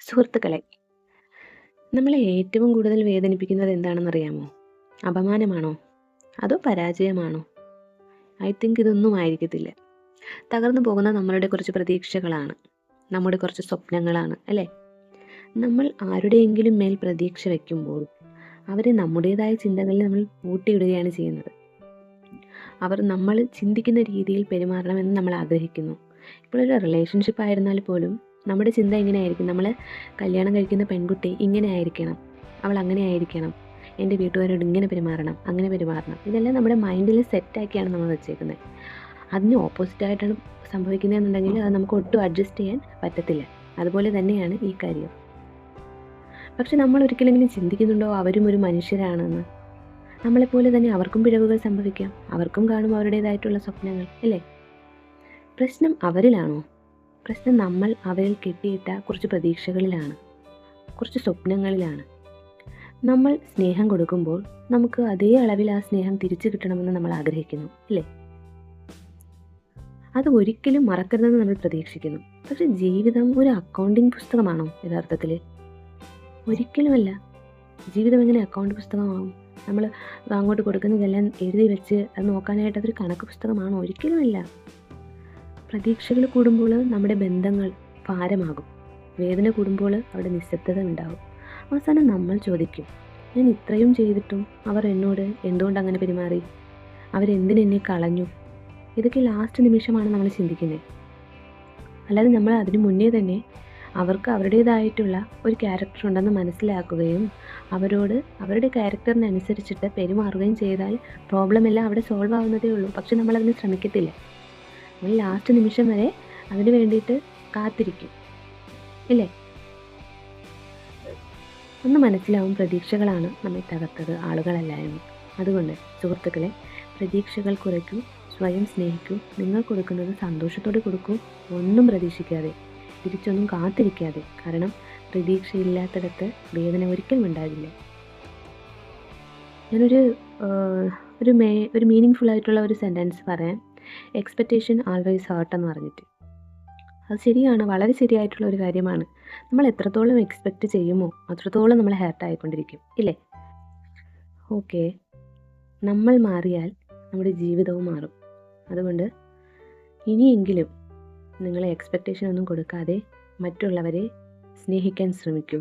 സുഹൃത്തുക്കളെ, നമ്മളെ ഏറ്റവും കൂടുതൽ വേദനിപ്പിക്കുന്നത് എന്താണെന്നറിയാമോ? അപമാനമാണോ? അതോ പരാജയമാണോ? ഐ തിങ്ക് ഇതൊന്നും ആയിരിക്കത്തില്ല. തകർന്നു പോകുന്ന നമ്മളുടെ കുറച്ച് പ്രതീക്ഷകളാണ്, നമ്മുടെ കുറച്ച് സ്വപ്നങ്ങളാണ്, അല്ലേ? നമ്മൾ ആരുടെയെങ്കിലും മേൽ പ്രതീക്ഷ വയ്ക്കുമ്പോൾ അവരെ നമ്മുടേതായ ചിന്തകളിൽ നമ്മൾ പൂട്ടിയിടുകയാണ് ചെയ്യുന്നത്. അവർ നമ്മൾ ചിന്തിക്കുന്ന രീതിയിൽ പെരുമാറണമെന്ന് നമ്മൾ ആഗ്രഹിക്കുന്നു. ഇപ്പോൾ ഒരു റിലേഷൻഷിപ്പ് ആയിരുന്നാൽ പോലും നമ്മുടെ ചിന്ത എങ്ങനെയായിരിക്കും? നമ്മൾ കല്യാണം കഴിക്കുന്ന പെൺകുട്ടി ഇങ്ങനെ ആയിരിക്കണം, അവൾ അങ്ങനെ ആയിരിക്കണം, എൻ്റെ വീട്ടുകാരോട് ഇങ്ങനെ പെരുമാറണം, അങ്ങനെ പെരുമാറണം. ഇതെല്ലാം നമ്മുടെ മൈൻഡിൽ സെറ്റാക്കിയാണ് നമ്മൾ വെച്ചേക്കുന്നത്. അതിന് ഓപ്പോസിറ്റായിട്ടാണ് സംഭവിക്കുന്നതെന്നുണ്ടെങ്കിൽ അത് നമുക്ക് ഒട്ടും അഡ്ജസ്റ്റ് ചെയ്യാൻ പറ്റത്തില്ല. അതുപോലെ തന്നെയാണ് ഈ കാര്യം. പക്ഷെ നമ്മൾ ഒരിക്കലെങ്കിലും ചിന്തിക്കുന്നുണ്ടോ അവരും ഒരു മനുഷ്യരാണെന്ന്? നമ്മളെപ്പോലെ തന്നെ അവർക്കും പിഴവുകൾ സംഭവിക്കാം, അവർക്കും കാണും അവരുടേതായിട്ടുള്ള സ്വപ്നങ്ങൾ, അല്ലേ? പ്രശ്നം അവരിലാണോ? പ്രശ്നം നമ്മൾ അവരിൽ കെട്ടിയിട്ട കുറച്ച് പ്രതീക്ഷകളിലാണ്, കുറച്ച് സ്വപ്നങ്ങളിലാണ്. നമ്മൾ സ്നേഹം കൊടുക്കുമ്പോൾ നമുക്ക് അതേ അളവിൽ ആ സ്നേഹം തിരിച്ചു കിട്ടണമെന്ന് നമ്മൾ ആഗ്രഹിക്കുന്നു, അല്ലേ? അത് ഒരിക്കലും മറക്കരുതെന്ന് നമ്മൾ പ്രതീക്ഷിക്കുന്നു. പക്ഷെ ജീവിതം ഒരു അക്കൗണ്ടിങ് പുസ്തകമാണോ യഥാർത്ഥത്തിൽ? ഒരിക്കലുമല്ല. ജീവിതം എങ്ങനെ അക്കൗണ്ട് പുസ്തകമാകും? നമ്മൾ അങ്ങോട്ട് കൊടുക്കുന്നതെല്ലാം എഴുതി വെച്ച് അത് നോക്കാനായിട്ട് അതൊരു കണക്ക് പുസ്തകമാണോ? ഒരിക്കലുമല്ല. പ്രതീക്ഷകൾ കൂടുമ്പോൾ നമ്മുടെ ബന്ധങ്ങൾ ഭാരമാകും. വേദന കൂടുമ്പോൾ അവിടെ നിശബ്ദത ഉണ്ടാകും. അവസാനം നമ്മൾ ചോദിക്കും, ഞാൻ ഇത്രയും ചെയ്തിട്ടും അവർ എന്നോട് എന്തുകൊണ്ട് അങ്ങനെ പെരുമാറി? അവരെന്തിനെന്നെ കളഞ്ഞു? ഇതൊക്കെ ലാസ്റ്റ് നിമിഷമാണ് നമ്മൾ ചിന്തിക്കുന്നത്. അല്ലാതെ നമ്മൾ അതിന് മുന്നേ തന്നെ അവർക്ക് അവരുടേതായിട്ടുള്ള ഒരു ക്യാരക്ടർ ഉണ്ടെന്ന് മനസ്സിലാക്കുകയും അവരോട് അവരുടെ ക്യാരക്ടറിനനുസരിച്ചിട്ട് പെരുമാറുകയും ചെയ്താൽ പ്രോബ്ലം എല്ലാം അവിടെ സോൾവ് ആവുന്നതേ ഉള്ളൂ. പക്ഷെ നമ്മളതിന് ശ്രമിക്കത്തില്ല. നമ്മൾ ലാസ്റ്റ് നിമിഷം വരെ അതിന് വേണ്ടിയിട്ട് കാത്തിരിക്കും, ഇല്ലേ? ഒന്ന് മനസ്സിലാവും, പ്രതീക്ഷകളാണ് നമ്മെ തകർത്തത്, ആളുകളല്ല എന്ന്. അതുകൊണ്ട് സുഹൃത്തുക്കളെ, പ്രതീക്ഷകൾ കുറയ്ക്കൂ, സ്വയം സ്നേഹിക്കൂ. നിങ്ങൾ കൊടുക്കുന്നത് സന്തോഷത്തോടെ കൊടുക്കൂ, ഒന്നും പ്രതീക്ഷിക്കാതെ, തിരിച്ചൊന്നും കാത്തിരിക്കാതെ. കാരണം പ്രതീക്ഷയില്ലാത്തിടത്ത് വേദന ഒരിക്കലും ഉണ്ടാകില്ല. ഞാനൊരു ഒരു മീനിങ് ഫുൾ ആയിട്ടുള്ള ഒരു സെൻറ്റൻസ് പറയാം. എക്സ്പെക്റ്റേഷൻ ആൾവേസ് ഹേർട്ട് എന്ന് പറഞ്ഞിട്ട്. അത് ശരിയാണ്, വളരെ ശരിയായിട്ടുള്ള ഒരു കാര്യമാണ്. നമ്മൾ എത്രത്തോളം എക്സ്പെക്റ്റ് ചെയ്യുമോ അത്രത്തോളം നമ്മൾ ഹേർട്ടായിക്കൊണ്ടിരിക്കും, ഇല്ലേ? ഓക്കെ, നമ്മൾ മാറിയാൽ നമ്മുടെ ജീവിതവും മാറും. അതുകൊണ്ട് ഇനിയെങ്കിലും നിങ്ങൾ എക്സ്പെക്റ്റേഷൻ ഒന്നും കൊടുക്കാതെ മറ്റുള്ളവരെ സ്നേഹിക്കാൻ ശ്രമിക്കൂ.